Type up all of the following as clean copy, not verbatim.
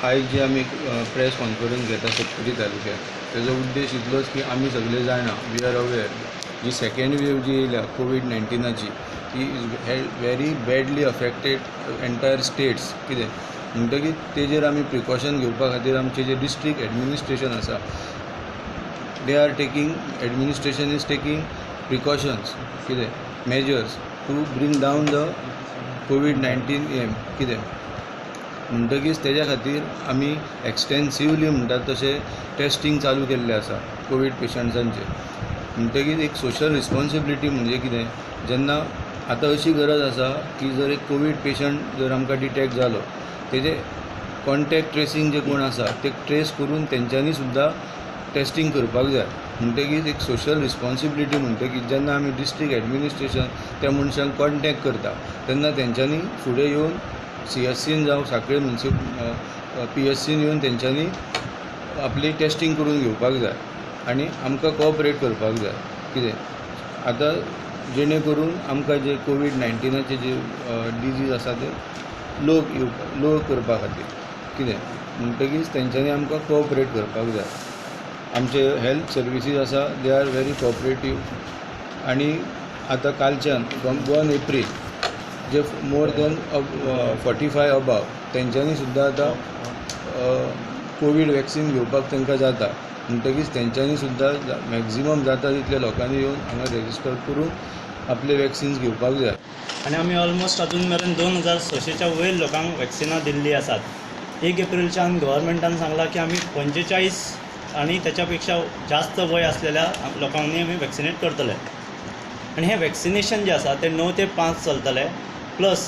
आयज जी आमी press conference घेता सत्तरी तालुक्यात तेजो उद्देश इतलोच की आमी सगळे जाणा वी आर अवेर जी सेकेंड वेव जी येयल्या कोवीड-19ची ती is very badly affected entire states कितें म्हणटकीर तेजेर आमी प्रिकॉशन घेवपा खातीर आमचे जे डिस्ट्रिक्ट एडमिनिस्ट्रेशन आसा they are taking administration is taking precautions कितें measures to bring down the कोवीड-19 कितें म्हणटकीच तेज्या खातीर आमी एक्सटेन्सिवली म्हणटात तशें टेस्टिंग चालू केल्लें आसा कोवीड पेशंट्सांचें म्हणटकीर एक सोशल रिस्पॉन्सिबिलिटी म्हणजे कितें जेन्ना आतां अशी गरज आसा की जर एक कोवीड पेशंट जर आमकां डिटेक्ट जालो तेजे कॉन्टॅक्ट ट्रेसींग जे कोण आसा ते ट्रेस करून तेंच्यांनी सुद्दां टेस्टिंग करपाक जाय म्हणटकीर एक सोशल रिस्पॉन्सिबिलिटी म्हणटकीर जेन्ना आमी डिस्ट्रिक्ट एडमिनिस्ट्रेशन त्या मनशांक कॉन्टॅक्ट करता तेन्ना तेंच्यांनी फुडें येवन CSCन जावं सांखळे PSCन येवन तेंच्यांनी आपली टेस्टिंग करून घेवपाक जाय आनी आमकां कॉपरेट करपाक जाय कितें आतां जेणे करून आमकां जे कोवीड-19चे जे डिजीज आसा ते लो करपा खातीर कितें म्हणटकीच तेंच्यांनी आमकां कॉपरेट करपाक जाय आमचे हेल्थ सर्विसीस आसा दे आर व्हेरी कॉपरेटीव आनी आतां कालच्यान फ्रॉम 1 एप्रील जे मोर दॅन 45 अबाव तेंच्यांनी सुद्दां आतां कोवीड वॅक्सीन घेवपाक तांकां जाता म्हणटकीच तेंच्यांनी सुद्दां मॅक्झिमम जाता तितल्या लोकांनी येवन हांगा रेजिस्टर करून आपले वॅक्सिन्स घेवपाक जाय आनी आमी ऑलमोस्ट अजून मेरेन 2600च्या वयर लोकांक वॅक्सिनां दिल्लीं आसात 1 एप्रिलच्यान गव्हर्मेंटान सांगलां की आमी 45 आनी त्याच्यापेक्षा जास्त वय असलेल्या लोकांनी आमी वॅक्सिनेट करतले आनी हें वॅक्सिनेशन जें आसा तें 9 ते 5 चलतलें प्लस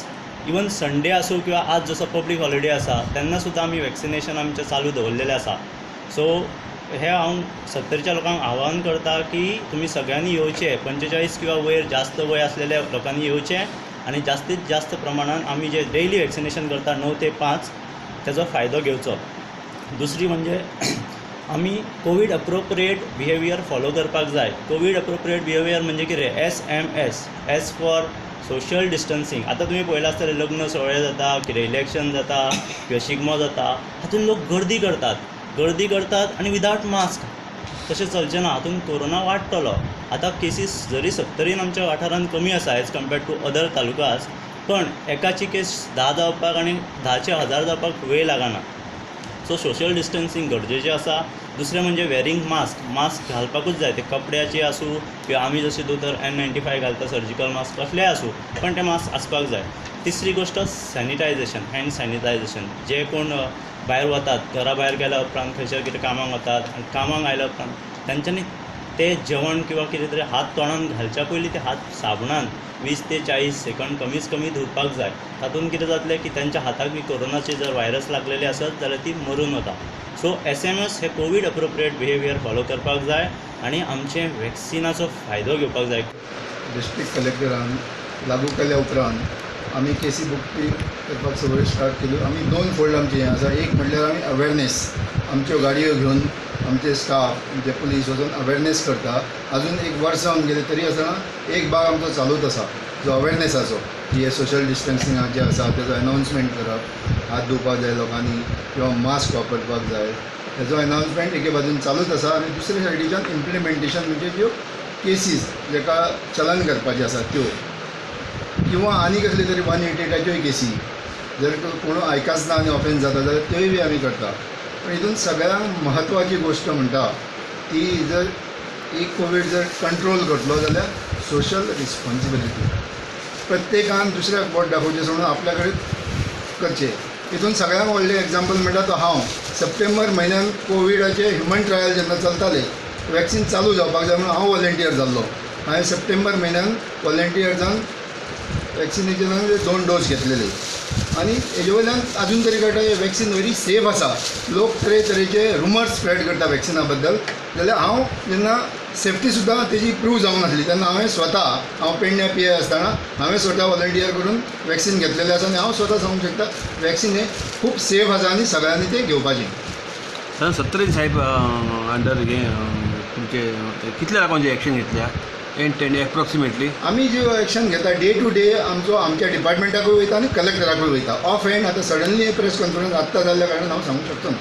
इवन संडे आसूं किंवा आज जसो पब्लीक हॉलिडे आसा तेन्ना सुद्दां आमी वॅक्सिनेशन आमचें चालू दवरलेलें आसा सो हे हांव 70च्या लोकांक आवाहन करता की तुमी सगळ्यांनी येवचें 45 किंवा वयर जास्त वय असलेल्या लोकांनी येवचें आनी जास्तीत जास्त प्रमाणान आमी जे डेली वॅक्सिनेशन करता 9 ते 5 तेजो फायदो घेवचो दुसरी म्हणजे आमी कोवीड अप्रोप्रिएट बिहेवियर फॉलो करपाक जाय कोवीड अप्रोप्रिएट बिहेवियर म्हणजे कितें SMS S for social distancing आतां तुमी पळयलां आसतलें लग्न सोहळे जाता कितें इलेक्शन जाता किंवा शिगमो जाता हातूंत लोक गर्दी करतात आनी विदावट मास्क तशें चलचें ना हातूंत कोरोना वाडटलो आतां केसीस जरी 70 आमच्या वाठारांत कमी आसा एज कम्पेर्ड टू अदर तालुकास पण एकाची केस 10 जावपाक आनी 10चे 1000 जावपाक वेळ लागना सो सोशल डिस्टन्सिंग गरजेचें आसा दुसरें म्हणजे वेरींग मास्क घालपाकूच जाय ते कपड्याचे आसूं किंवा आमी जशें दोतोर N95 घालता सर्जिकल मास्क कसलेय आसूं पण तें मास्क आसपाक जाय तिसरी गोश्ट सॅनिटायजेशन हँड सॅनिटायजेशन जे कोण भायर वतात घरा भायर गेल्या उपरांत खंयसर कितें कामाक वतात आनी कामाक आयल्या उपरांत तेंच्यांनी ते जेवण किंवा कितें तरी हात तोंडान घालच्या पयलीं ते हात साबणान 20 ते 40 सेकंड कमी धुवपाक जाय तातूंत कितें जातलें की तेंच्या हाताक बी कोरोनाचे जर व्हायरस लागलेले आसत जाल्यार ती मरून वता सो SMS हे कोवीड अप्रोप्रिएट बिहेवियर फॉलो करपाक जाय आनी आमचे वॅक्सिनाचो फायदो घेवपाक जाय डिस्ट्रिक्ट कलेक्टरान लागू केल्या उपरांत आमी केसी बुक करपाक सगळें स्टार्ट केल्यो आमी 2 फोल्ड आमचें हें आसा एक म्हणल्यार आमी अवेरनेस आमच्यो गाडयो घेवन आमचे स्टाफ आमचे पुलीस वचून अवेरनेस करता अजून एक वर्स जावन गेले तरी आसतना एक भाग आमचो चालूच आसा जो अवेरनेसाचो की हे सोशल डिस्टन्सिंगाक जे आसा तेजो अनाउन्समेंट करप हात धुवपाक जाय लोकांनी किंवा मास्क वापरपाक जाय हेजो अनाउन्समेंट एके बाजून चालूच आसा आनी दुसरे सायडीच्यान इम्प्लिमेंटेशन म्हणजे ज्यो केसीस जेका चलन करपाचे आसा त्यो किंवा आनी कसले तरी 188च्योय केसी जर कोण आयकाच ना आनी ऑफेन्स जाता जाल्यार त्योय बी आमी करता पण हितून सगळ्यांत म्हत्वाची गोश्ट म्हणटा ती जर एक कोवीड जर कंट्रोल करतलो जाल्यार सोशल रिस्पॉन्सिबिलिटी प्रत्येकान दुसऱ्याक बोट दाखोवचें सोडून आपल्या कडेन करचें हितून सगळ्यांत व्हडलें एग्जाम्पल म्हणटा तो हांव सप्टेंबर म्हयन्यान कोविडाचे ह्युमन ट्रायल जेन्ना चलताले वॅक्सीन चालू जावपाक जाय म्हणून हांव वॉलंटियर जाल्लो हांवें सप्टेंबर म्हयन्यान वॉलंटियर जावन वॅक्सिनेशनाक 2 डोस घेतलेले आनी हेजे वयल्यान आजून तरी कळटा वॅक्सीन व्हेरी सेफ आसा लोक तरेतरेचे रुमर्स स्प्रेड करता वॅक्सिना बद्दल जाल्यार हांव जेन्ना सेफ्टी सुद्दां तेजी प्रूव जावंक नासली तेन्ना हांव पेडण्या PI आसतना हांवें स्वता वॉलंटियर करून वॅक्सीन घेतलेलें आसा आनी हांव स्वता सांगूंक शकता वॅक्सीन हें खूब सेफ आसा आनी सगळ्यांनी तें घेवपाचें सत्तरी साहेब अंडर तुमचे कितल्या लोकांची एक्शन घेतल्या एंड एप्रॉक्सिमेटली आमी ज्यो एक्शन घेता डे टू डे आमच्या डिपार्टमेंटाकूय वयता आनी कलेक्टराकूय वयता. ऑफ हँड आतां सडनली प्रेस कॉन्फरन्स आत्तां जाल्ल्या कारणान हांव सांगूंक शकचो ना.